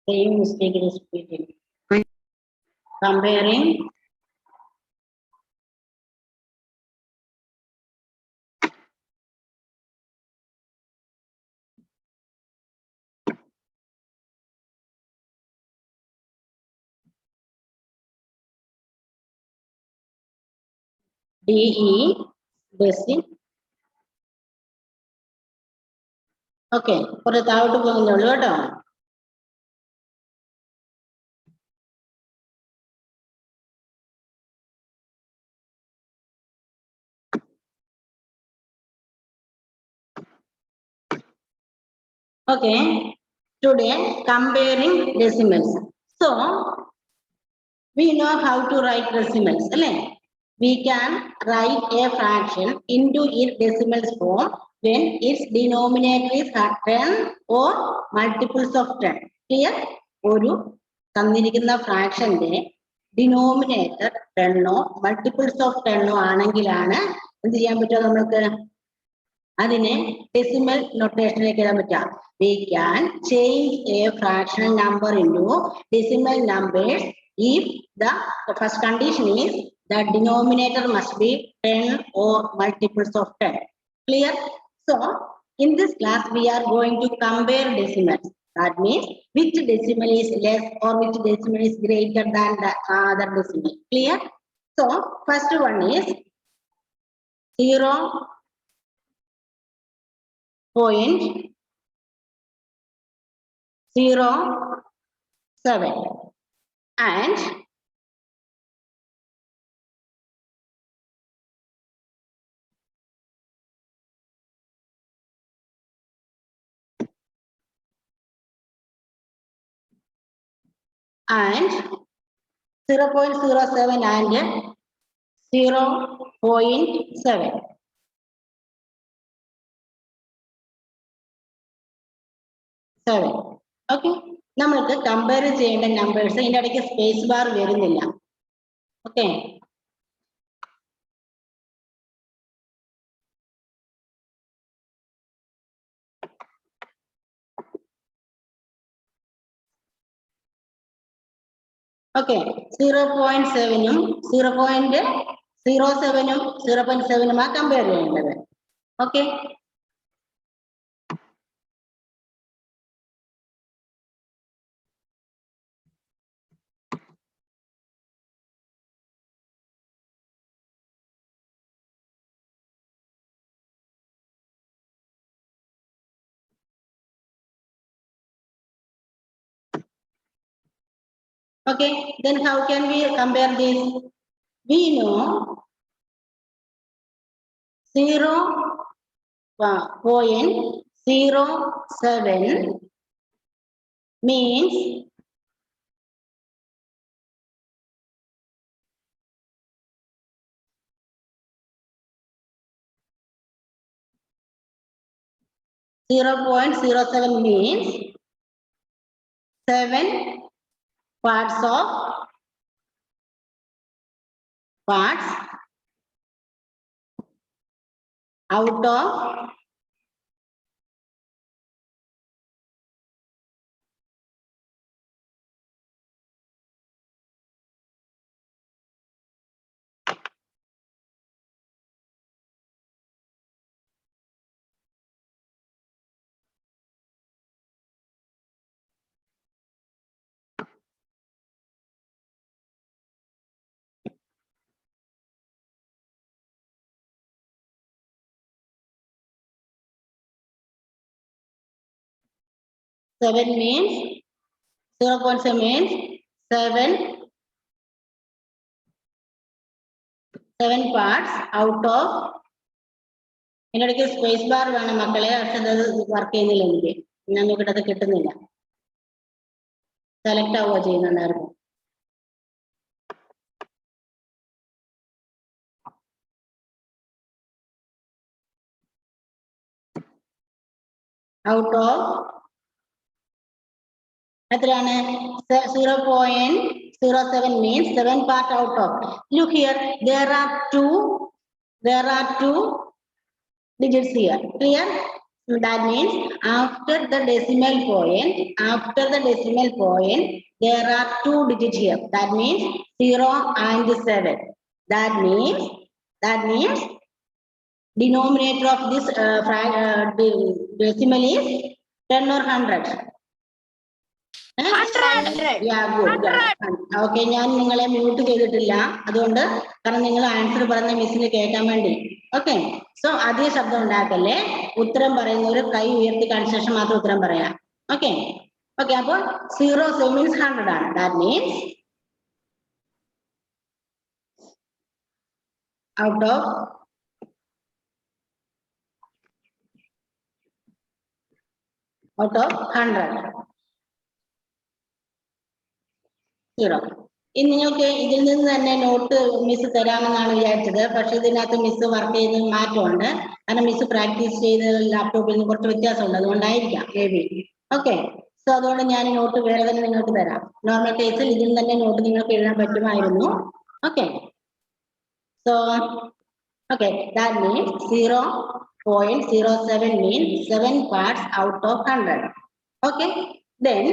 Same mistake is repeated. Comparing DE basic. Okay, for the third one, okay, today comparing decimals. So we know how to write decimals. We can write a fraction into its decimals form when its denominator is 10 or multiples of 10. Clear? ഒരു തന്നിരിക്കുന്ന ഫ്രാക്ഷന്റെ denominator 10 multiples of 10 ആണെങ്കിലാണ് എന്ത് ചെയ്യാൻ പറ്റുക നമ്മൾക്ക് അതിനെ decimal നൊട്ടേഷനിലേക്ക് എഴുതാൻ പറ്റുക. We can change a fractional number into decimal numbers if the first condition is the denominator must be 10 or multiples of 10. Clear? So in this class we are going to compare decimals. That means which decimal is less or which decimal is greater than the other decimal. Clear? So first one is 0.07 and and 0.07 and 0.7. Okay. നമ്മൾക്ക് compare ചെയ്യേണ്ട numbers ഇതിന്റെ ഇടയ്ക്ക് space bar വരുന്നില്ല. Okay, okay 0.7ഉം 0.07ഉം 0.7ഉം compare ചെയ്യേണ്ടത്. Okay, okay, then how can we compare this? We know 0.07 means 0.07 means 7 parts out of 7 means 0.7 means 7 parts out of. ഇതിനിടയ്ക്ക് space bar വേണം മക്കളെ, പക്ഷെ അത് വർക്ക് ചെയ്യുന്നില്ല. എനിക്ക് ഞാൻ നോക്കിയിട്ട് അത് കിട്ടുന്നില്ല. സെലക്ട് ആവുക ചെയ്യുന്നുണ്ടായിരുന്നു. ഔട്ട് ഓഫ് എത്രയാണ്? 0.07 means 7 part out of. Look here, there are two digits here. Clear? That means after the decimal point, there are 2 digits here. That means 0 and 7. That means denominator of this decimal is 10 or 100. 100. Yeah, good. Okay, ഞാൻ നിങ്ങളെ mute ചെയ്തിട്ടില്ല, അതുകൊണ്ട് കാരണം നിങ്ങൾ answer പറഞ്ഞ മിസ്സിന് കേൾക്കാൻ വേണ്ടി. ഓക്കെ, സോ അതേ ശബ്ദം ഉണ്ടാക്കല്ലേ. ഉത്തരം പറയുന്നവർ കൈ ഉയർത്തി കാണിച്ച ശേഷം മാത്രം ഉത്തരം പറയാം. ഓക്കെ ഓക്കെ, അപ്പോൾ 0 മീൻസ് 100 ആണ്. That means out of 100. 0. ഇനി നിങ്ങൾക്ക് ഇതിൽ നിന്ന് തന്നെ നോട്ട് മിസ് തരാമെന്നാണ് വിചാരിച്ചത്. പക്ഷെ ഇതിനകത്ത് മിസ് വർക്ക് ചെയ്യുന്ന മാറ്റമുണ്ട്. കാരണം മിസ് പ്രാക്ടീസ് ചെയ്ത് ലാപ്ടോപ്പിൽ നിന്ന് കുറച്ച് വ്യത്യാസമുണ്ട്, അതുകൊണ്ടായിരിക്കാം മേ ബി. ഓക്കെ, സോ അതുകൊണ്ട് ഞാൻ നോട്ട് വേറെ തന്നെ നിങ്ങൾക്ക് തരാം. നോർമൽ കേസിൽ ഇതിൽ തന്നെ നോട്ട് നിങ്ങൾക്ക് എഴുതാൻ പറ്റുമായിരുന്നു. Okay, so okay, that means 0.07 means 7 parts out of 100. Okay, then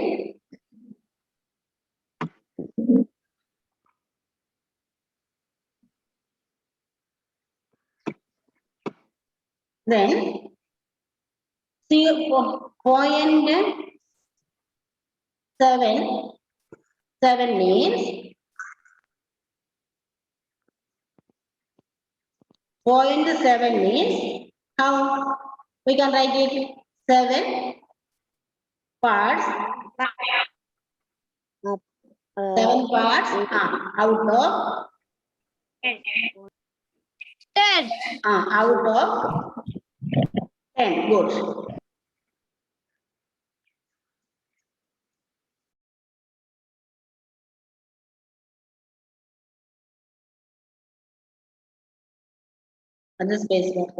then 0.77 means 0.7 means how we can write it? 7 parts. 7 parts out of 10. Out of 10. Good. Other space there.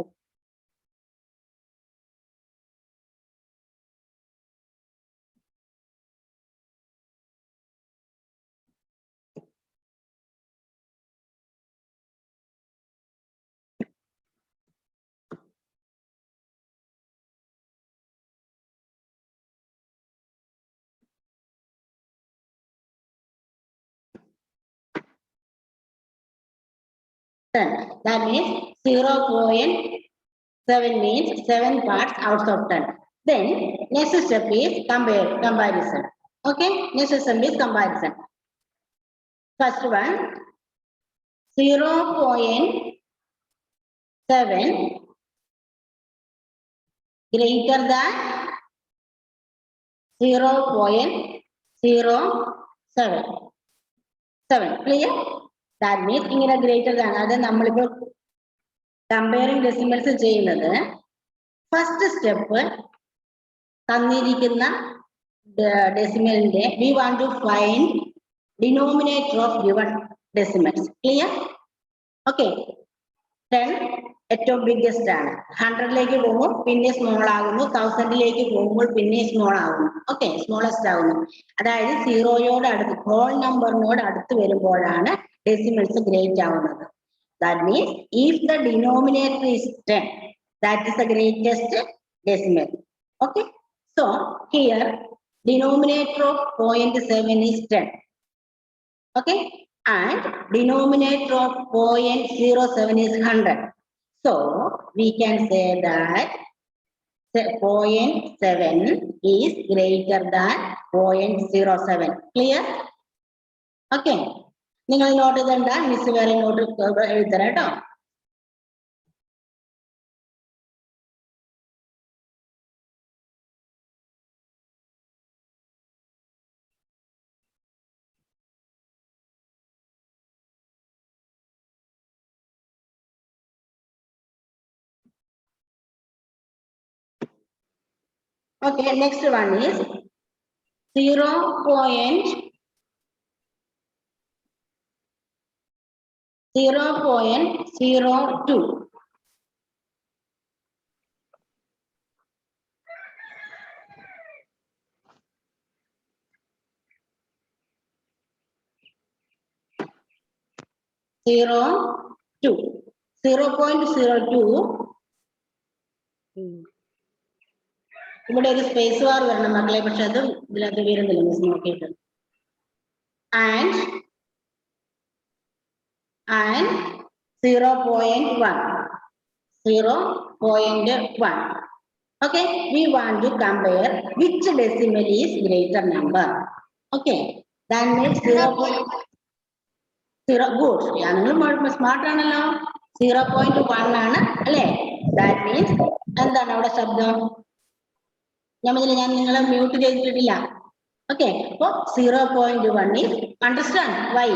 That means 0.7 means 7 parts out of 10. Then next step is comparison. Okay, next step is comparison. First one, 0.7 greater than 0.07. 7. Clear? That means ഇങ്ങനെ greater than, അത് നമ്മളിപ്പോൾ comparing decimals ചെയ്യുന്നത് first step തന്നിരിക്കുന്ന ഡെസിമലിന്റെ we want to find denominator of given decimals. Clear? Okay, 10 ഏറ്റവും biggest ആണ്. 100ലേക്ക് പോകുമ്പോൾ പിന്നെ സ്മോൾ ആകുന്നു, 1000ലേക്ക് പോകുമ്പോൾ പിന്നെ സ്മോൾ ആകുന്നു. ഓക്കെ, സ്മോളസ്റ്റ് ആകുന്നു. അതായത് 0യോട് അടുത്ത്, ഹോൾ നമ്പറിനോട് അടുത്ത് വരുമ്പോഴാണ് ഡെസിമൽസ് ഗ്രേറ്റ് ആവുന്നത്. That means if the denominator is 10, that is the greatest decimal. Okay, so here denominator of 0.7 is 10. Okay, and denominator of 0.07 is 100. So we can say that 0.7 is greater than 0.07. Clear? Okay, നിങ്ങൾ not ചെയ്തണ്ട, miss വേറെ not എഴുതണം കേട്ടോ. Okay, next one is 0.02. Zero 0.02 ഇവിടെ ഒരു space bar വരണം മക്കളെ, പക്ഷെ അത് ഇതിനകത്ത് വരുന്നില്ല മിസ് നോക്കിയിട്ട്. And 0.1. 0.1. Okay, we want to compare which decimal is greater number. Okay, that means 0.0. Good. Yeah, നിങ്ങൾ സ്മാർട്ട് ആണല്ലോ. 0.1 ആണ് അല്ലേ? That means എന്താണ് അവിടെ ശബ്ദം? ഞാൻ നിങ്ങളെ മ്യൂട്ട് ചെയ്തിട്ടില്ല. Okay, so 0.1 is understand why?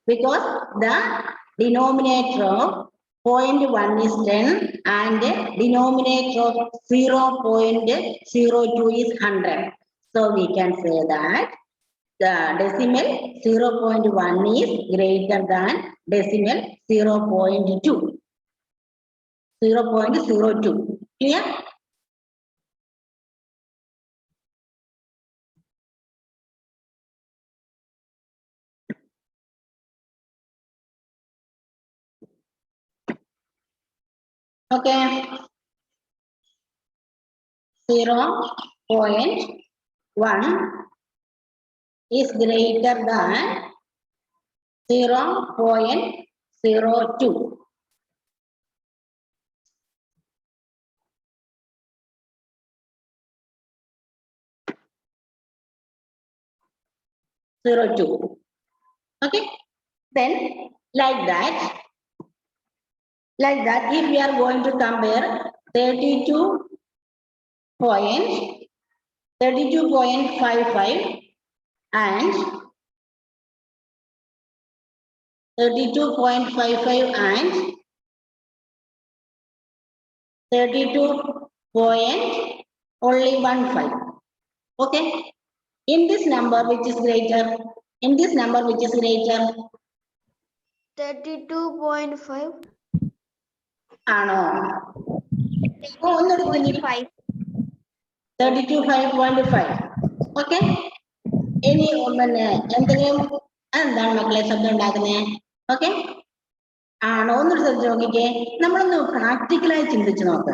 Because the denominator of 0.1 is 10 and the denominator of 0.02 is 100. So we can say that the decimal 0.1 is greater than decimal 0.2. 0.02. Clear? Okay. 0.1 is greater than 0.02. Okay. Then like that, if we are going to compare 32.55 and 32.55 and 32.15. Okay. In this number, which is greater? In this number, which is greater? 32.5. ആണോ? 32.5. 32.5. Okay. ഇനി പിന്നെ എന്തെങ്കിലും എന്താണ് മക്കളെ ശബ്ദം ഉണ്ടാക്കുന്നത്? Okay ആണോ? ഒന്നൊരു ശ്രദ്ധിച്ച് നോക്കിക്കേ. നമ്മളൊന്ന് പ്രാക്ടിക്കലായി ചിന്തിച്ചു നോക്ക്.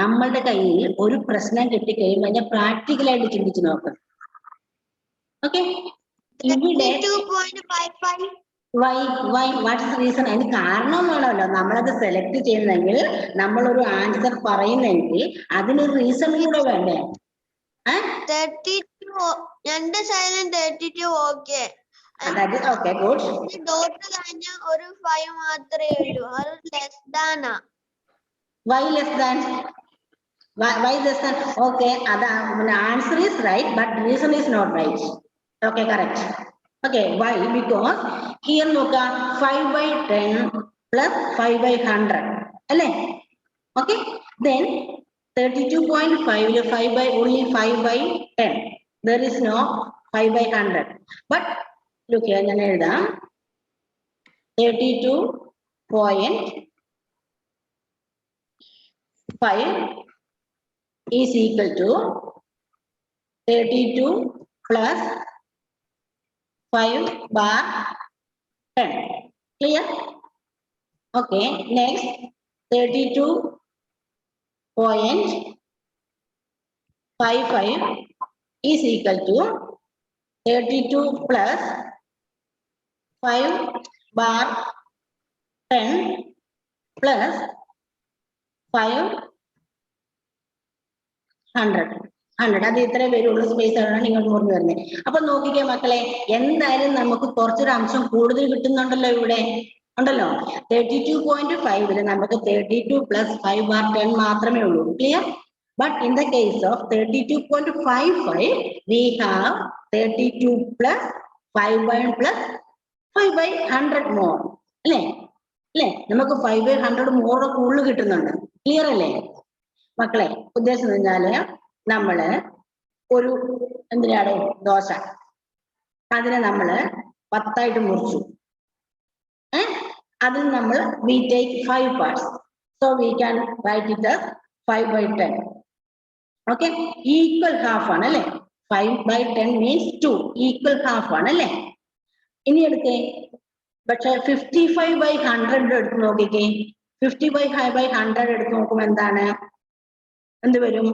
നമ്മളുടെ കയ്യിൽ ഒരു പ്രശ്നം കിട്ടിക്കഴിയുമ്പോൾ അതിനെ പ്രാക്ടിക്കലായിട്ട് ചിന്തിച്ചു നോക്ക്. ഓക്കെ. ഇവിടെ why what is reason? അതിന് കാരണം വേണമല്ലോ. നമ്മളത് സെലക്ട് ചെയ്യുന്നെങ്കിൽ, നമ്മളൊരു ആൻസർ പറയുന്നെങ്കിൽ അതിനൊരു റീസൺ കൂടെ വേണ്ടേ? 32 2 സൈഡിലും 32 ഓക്കേ. അതായത് ഓക്കെ ഗുഡ്. ഡോട്ട് കഴിഞ്ഞ ഒരു 5 മാത്രമേ ഉള്ളൂ. അത് ലെസ് ദാൻ ആ. why less than? why less than? okay, അതാ answer is right but reason is not right. okay, correct. okay, why? because here നോക്കുക 5/10 plus 5/100 അല്ലേ? okay, then 32.5 only 5/10. there is no 5/100. but look here, ഞാൻ എഴുതാം 32.5 is equal to 32 plus 5/10. Clear? Okay, next 32.55 is equal to 32 plus 5/10 plus 500. അത് ഇത്രേ വരുള്ളൂ. Space ആണ് നിങ്ങൾ ഓർമ്മ വരുന്നത്. അപ്പൊ നോക്കിക്കേ മക്കളെ, എന്തായാലും നമുക്ക് കുറച്ചൊരു അംശം കൂടുതൽ കിട്ടുന്നുണ്ടല്ലോ ഇവിടെ ഉണ്ടല്ലോ. 32.5 നമുക്ക് 32 plus 5/10 മാത്രമേ ഉള്ളൂ. Clear? But in the case of 32.55 we have 32 plus 5/10 plus 5/100 more. അല്ലേ? നമുക്ക് 5/100 more കൂടുതൽ കിട്ടുന്നുണ്ട്. ക്ലിയർ അല്ലേ മക്കളെ? ഉദ്ദേശം പറഞ്ഞാല് നമ്മള് ഒരു എന്തിനാണ് ദോശ, അതിനെ നമ്മള് 10 മുറിച്ചു. അതിൽ നമ്മൾ we take 5 parts. so we can write it as 5/10. okay, equal half ആണ് അല്ലേ? 5/10 means 2. equal half ആണ് അല്ലേ? ഇനി എടുക്കേ, പക്ഷെ 55/100 എടുത്ത് നോക്കിക്കേ. 55/100 എടുത്ത് നോക്കുമ്പോ എന്താണ്? എന്ത് വരും?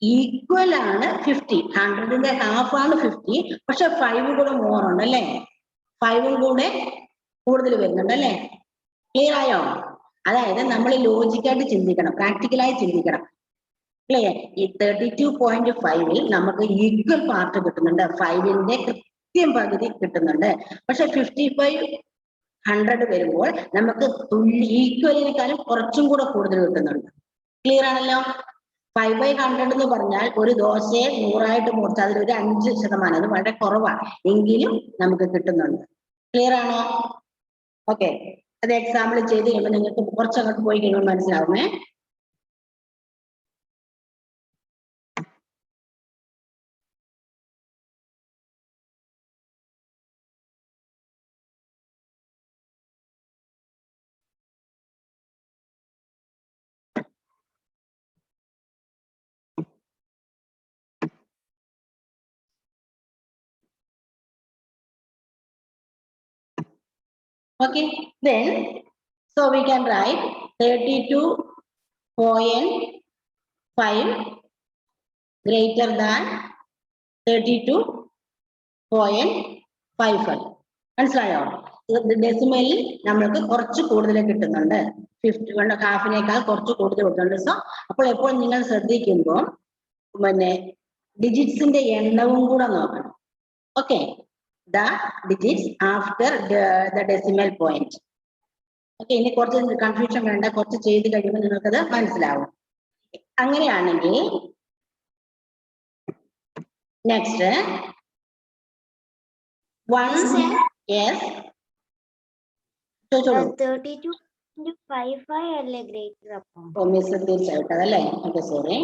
ഈക്വൽ ആണ് 50. 100ന്റെ ഹാഫ് ആണ് 50. പക്ഷെ 5 കൂടെ മോർ ഉണ്ട് അല്ലേ? 5 കൂടെ കൂടുതൽ വരുന്നുണ്ട് അല്ലേ? ക്ലിയർ ആയോ? അതായത് നമ്മൾ ലോജിക്കായിട്ട് ചിന്തിക്കണം, പ്രാക്ടിക്കലായി ചിന്തിക്കണം. ക്ലിയർ? ഈ 32.5-ൽ നമുക്ക് ഈക്വൽ പാർട്ട് കിട്ടുന്നുണ്ട്, 5ന്റെ കൃത്യം പകുതി കിട്ടുന്നുണ്ട്. പക്ഷെ 55-100 വരുമ്പോൾ നമുക്ക് ഈക്വലിനേക്കാളും കുറച്ചും കൂടെ കൂടുതൽ കിട്ടുന്നുണ്ട്. ക്ലിയർ ആണല്ലോ? 5/100 എന്ന് പറഞ്ഞാൽ ഒരു ദോശയെ 100ആയിട്ട് മുറിച്ച് അതിലൊരു 5%, അത് വളരെ കുറവാണ്, എങ്കിലും നമുക്ക് കിട്ടുന്നുണ്ട്. ക്ലിയർ ആണോ? ഓക്കെ, അത് എക്സാമ്പിൾ ചെയ്ത് കഴിയുമ്പോൾ നിങ്ങൾക്ക് കുറച്ചങ്ങോട്ട് പോയി കഴിയുമ്പോൾ മനസ്സിലാവുമേ. Okay, then so we can write 32.5 greater than 32.55. മനസ്സിലായോ? ഡെസിമലിൽ നമ്മൾക്ക് കുറച്ച് കൂടുതൽ കിട്ടുന്നുണ്ട്, 50 ഹാഫിനേക്കാൾ കുറച്ച് കൂടുതൽ കിട്ടുന്നുണ്ട്. സോ അപ്പോൾ എപ്പോഴും നിങ്ങൾ ശ്രദ്ധിക്കുമ്പോൾ പിന്നെ ഡിജിറ്റ്സിന്റെ എണ്ണവും കൂടെ നോക്കണം. Okay, the digits after the decimal point. Okay, ഇനി കുറച്ച് കൺഫ്യൂഷൻ വേണ്ട, കുറച്ച് ചെയ്ത് കഴിയുമ്പോൾ നിങ്ങൾക്കത് മനസ്സിലാവും. അങ്ങനെയാണെങ്കിൽ നെക്സ്റ്റ് 1 yes 32.55 അല്ലേ ഗ്രേറ്റർ? അപ്പം ഓ മിസ് തീർച്ചയായിട്ടും അതല്ലേ. Okay, sorry.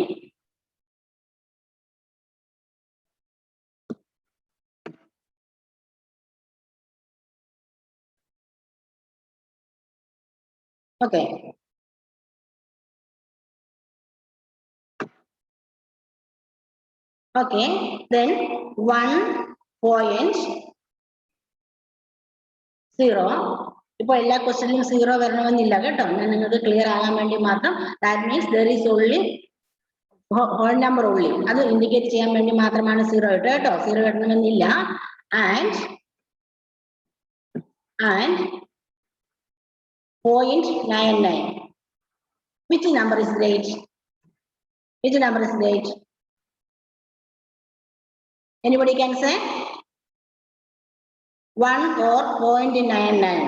Okay. Okay, then 1.0. ഇപ്പോൾ എല്ലാ ക്വസ്റ്റ്യനിലും 0 വരണമെന്നില്ല കേട്ടോ, ഞാൻ നിങ്ങൾക്ക് ക്ലിയർ ആകാൻ വേണ്ടി മാത്രം. That means there is only whole number only, അത് ഇൻഡിക്കേറ്റ് ചെയ്യാൻ വേണ്ടി മാത്രമാണ് 0 ഇട്ട് കേട്ടോ. 0 വരണമെന്നില്ല. And 0.99. Which number is great? Which number is great? Anybody can say 1 or 0.99?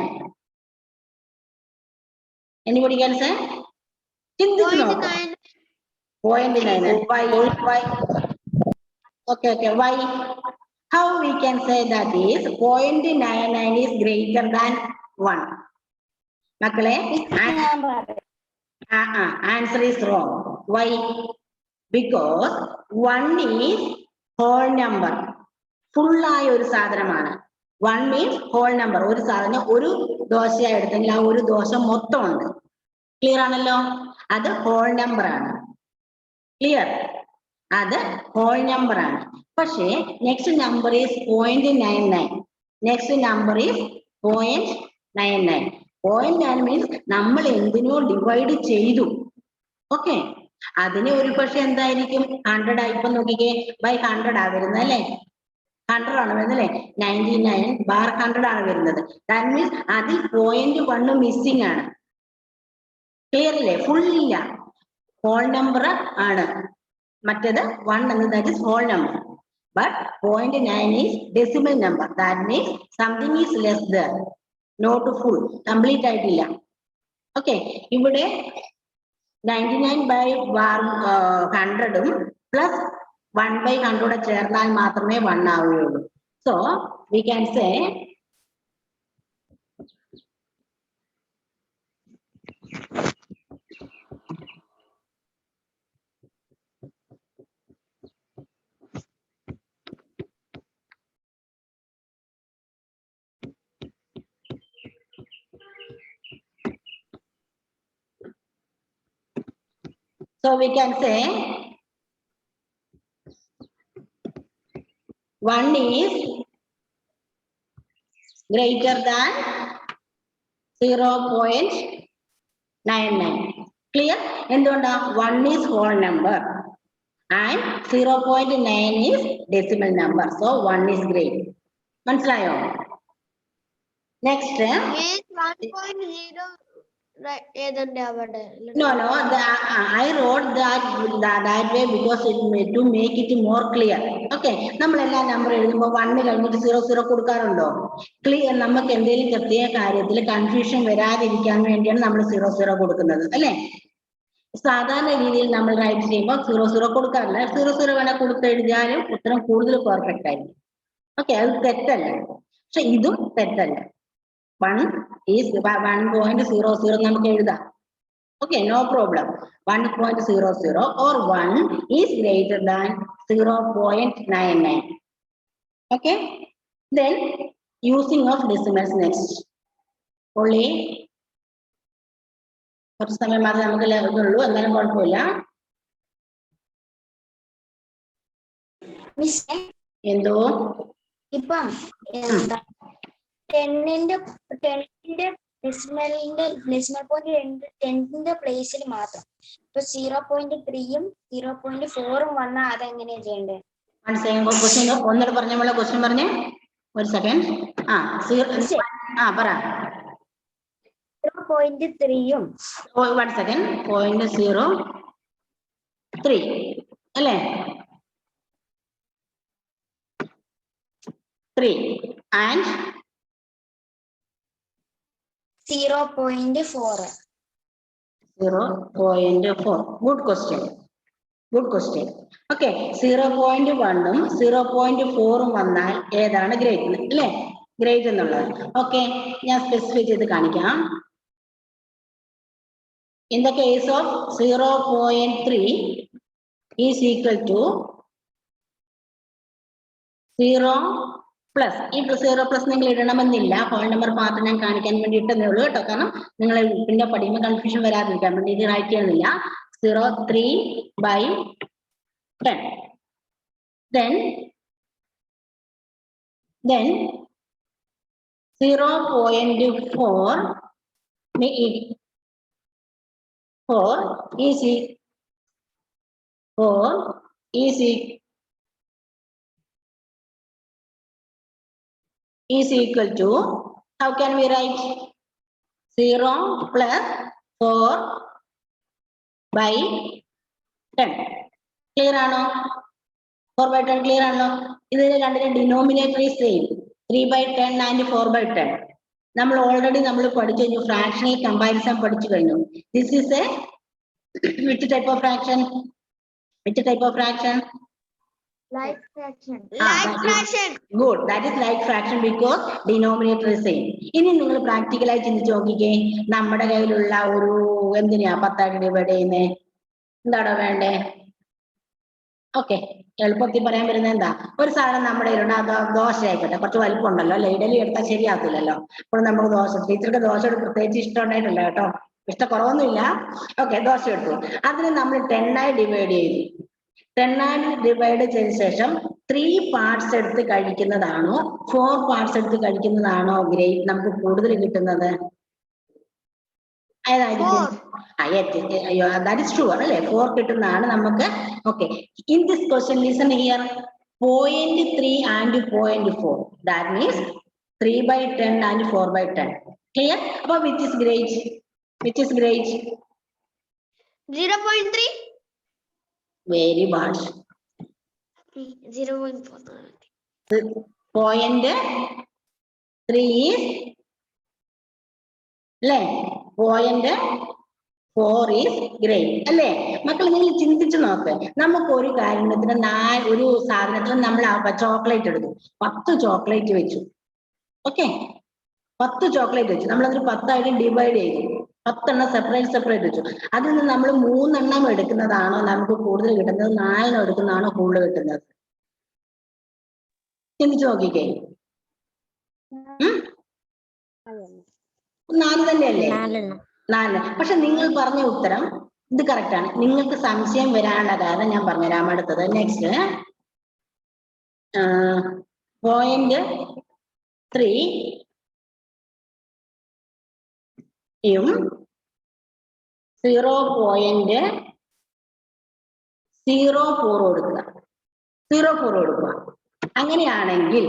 Anybody can say? 0.9. Why? Okay, why? How we can say that is 0.99 is greater than 1? Makale, answer is wrong. Why? Because 1 is whole number. Full ആയ ഒരു സാധനമാണ്. 1 means whole number. ഒരു സാധനം ഒരു ദോശയായി എടുത്തെങ്കിൽ ആ ഒരു ദോശ മൊത്തം ഉണ്ട്. ക്ലിയർ ആണല്ലോ? അത് ഹോൾ നമ്പർ ആണ്. ക്ലിയർ? അത് ഹോൾ നമ്പർ ആണ്. പക്ഷേ next number is 0.99. Next number is 0.99. 0.9 means നമ്മൾ എന്തിനോ ഡിവൈഡ് ചെയ്തു. ഓക്കെ, അതിന് ഒരു പക്ഷെ എന്തായിരിക്കും 100 ആയിപ്പം നോക്കിക്കേ, ബൈ 100 ആ വരുന്നത് അല്ലേ? 100 ആണ് വരുന്നത് അല്ലേ? 99/100 ആണ് വരുന്നത്. ദാറ്റ് മീൻസ് അതിൽ 0.1 മിസ്സിംഗ് ആണ്. ക്ലിയർ അല്ലേ? ഫുൾ ഇല്ല, ഹോൾ നമ്പർ ആണ്. മറ്റേത് 1 എന്നത് that is whole number. But 0.9 is decimal number. That means something is less than, not full, complete ആയിട്ടില്ല. ഓക്കെ, ഇവിടെ 99/100 പ്ലസ് 1/100 ചേർന്നാൽ മാത്രമേ 1 ആവുകയുള്ളൂ. So we can say we can say 1 is greater than 0.99. Clear? എന്തുകൊണ്ടാ? 1 is whole number. and 0.9 is decimal number. So 1 is great. മനസ്സിലായോ? Next. Means 1.0 ഏതുണ്ട് അവിടെ? No, I wrote that way because to make it more clear. Okay, നമ്മളെല്ലാ number എഴുതുമ്പോൾ 1 കഴിഞ്ഞിട്ട് 00 കൊടുക്കാറുണ്ടോ? Clear, നമുക്ക് എന്തെങ്കിലും പ്രത്യേക കാര്യത്തിൽ കൺഫ്യൂഷൻ വരാതിരിക്കാൻ വേണ്ടിയാണ് നമ്മൾ 00 കൊടുക്കുന്നത്, അല്ലേ? സാധാരണ രീതിയിൽ നമ്മൾ റൈറ്റ് ചെയ്യുമ്പോൾ 00 കൊടുക്കാറില്ല. 00 വേണേൽ കൊടുത്തെഴുതിയാലും ഉത്തരം കൂടുതൽ പെർഫെക്റ്റ് ആയിരിക്കും. ഓക്കെ, അത് തെറ്റല്ല, പക്ഷെ ഇതും തെറ്റല്ല. 1.00 നമുക്ക് എഴുതാം. Okay, no problem. 1.00 or 1 is greater than 0.99. Okay, then using of decimals next. Only കുറച്ച് സമയം മാത്രമേ നമുക്ക് ഇതുള്ളൂ, എന്നാലും കുഴപ്പമില്ല. എന്തോ ഇപ്പം ടെന്നിന്റെ ഡെസിമൽ പോയിന്റ് 10ന്റെ പ്ലേസിൽ മാത്രം ഇപ്പൊ 0.3യും 0.4ഉം വന്നാൽ അതെങ്ങനെയാ ചെയ്യണ്ടേ? ഒന്നിട്ട് പറഞ്ഞ ക്വസ്റ്റ്യൻ പറഞ്ഞേ, ഒരു സെക്കൻഡ്. പറ. 0.3യും 1 സെക്കൻഡ് 0.03 അല്ലേ? 3 and 0.4. 0.4. Good question. Good question. Okay, 0.1ഉം 0.4ഉം വന്നാൽ ഏതാണ് ഗ്രേറ്റ്, അല്ലേ? ഗ്രേറ്റ് എന്നുള്ളത്. ഓക്കെ, ഞാൻ സ്പെസിഫൈ ചെയ്ത് കാണിക്കാം. In the case of 0.3 is equal to 0 plus. ഈ 0 പ്ലസ് നിങ്ങൾ ഇടണമെന്നില്ല, ഹോൾ നമ്പർ മാത്രം ഞാൻ കാണിക്കാൻ വേണ്ടി ഇട്ടതേ ഉള്ളൂ കേട്ടോ. കാരണം നിങ്ങൾ പിന്നെ പഠിക്കുമ്പോൾ കൺഫ്യൂഷൻ വരാതിരിക്കാൻ വേണ്ടി ഇത് റൈറ്റ് ചെയ്യുന്നില്ല. 0.3/10. Then 0.4 is equal to, how can we write? 0 plus 4/10. Clear ആണോ? 4/10 ക്ലിയർ ആണല്ലോ? ഇതിന് രണ്ടിന്റെ ഡിനോമിനേറ്റർ ഈസ് സെയിം, 3/10 and 4/10. നമ്മൾ ഓൾറെഡി പഠിച്ചു കഴിഞ്ഞു, ഫ്രാക്ഷണൽ കമ്പാരിസൺ പഠിച്ചു കഴിഞ്ഞു. This is A which type of fraction? Like fraction. Good, that is like fraction because denominator is same. ഇനി നിങ്ങൾ പ്രാക്ടിക്കലായി ചിന്തിച്ച് നോക്കിക്കേ, നമ്മുടെ കയ്യിലുള്ള ഒരു എന്തിനാ 10 ഡിവൈഡ് ചെയ്യുന്നേ? എന്താണോ വേണ്ടേ? ഓക്കെ, എളുപ്പത്തിൽ പറയാൻ വരുന്നത് എന്താ, ഒരു സാധനം നമ്മുടെ കയ്യിലുണ്ട്, അത് ദോശ ആയിക്കോട്ടെ, കുറച്ച് വലിപ്പം ഉണ്ടല്ലോ അല്ലെ, ഇഡലി എടുത്താൽ ശരിയാക്കില്ലല്ലോ. അപ്പോൾ നമുക്ക് ദോശ, ടീച്ചർക്ക് ദോശയോട് പ്രത്യേകിച്ച് ഇഷ്ടമുണ്ടായിട്ടില്ല കേട്ടോ, ഇഷ്ടക്കുറവൊന്നുമില്ല. ഓക്കെ, ദോശ എടുത്തു, അതിന് നമ്മൾ 10 ഡിവൈഡ് ചെയ്തു. 10 ഡിവൈഡ് ചെയ്ത ശേഷം 3 പാർട്സ് എടുത്ത് കഴിക്കുന്നതാണോ 4 പാർട്സ് എടുത്ത് കഴിക്കുന്നതാണോ ഗ്രേറ്റ് നമുക്ക് കൂടുതൽ കിട്ടുന്നത്? ഏതായിരിക്കും? That is true അല്ലേ, 4 കിട്ടുന്നതാണ് നമുക്ക്. Okay, in this question listen here, 0.3 and 0.4, that means 3/10 and 4/10. Clear? അപ്പോൾ which is great? 0.3. Very bad. 0.4. 0.3 is അല്ലേ, 0.4 is great അല്ലേ? മക്കൾ നിങ്ങൾ ചിന്തിച്ചു നോക്ക്, നമുക്ക് ഒരു കാര്യത്തിന് ഒരു സാധനത്തിന് നമ്മൾ ചോക്ലേറ്റ് എടുത്തു, 10 ചോക്ലേറ്റ് വെച്ചു. ഓക്കെ, 10 ചോക്ലേറ്റ് വെച്ചു, നമ്മൾ അതിന് 10 ഡിവൈഡ് ചെയ്തു, 10 എണ്ണം സെപ്പറേറ്റ് വെച്ചു. അതിൽ നിന്ന് നമ്മൾ 3 എണ്ണം എടുക്കുന്നതാണോ നമുക്ക് കൂടുതൽ കിട്ടുന്നത്, 4 എണ്ണം എടുക്കുന്നതാണോ കൂടുതൽ കിട്ടുന്നത്? ചിന്തിച്ചു നോക്കിക്കേ. 4 തന്നെയല്ലേ? 4. പക്ഷെ നിങ്ങൾ പറഞ്ഞ ഉത്തരം ഇത് കറക്റ്റ് ആണ്. നിങ്ങൾക്ക് സംശയം വരാനുള്ള കാരണം ഞാൻ പറഞ്ഞുതരാം. അടുത്തത് നെക്സ്റ്റ് 0.3 0.4 0.4 കൊടുക്കുക 0.4 കൊടുക്കുക. അങ്ങനെയാണെങ്കിൽ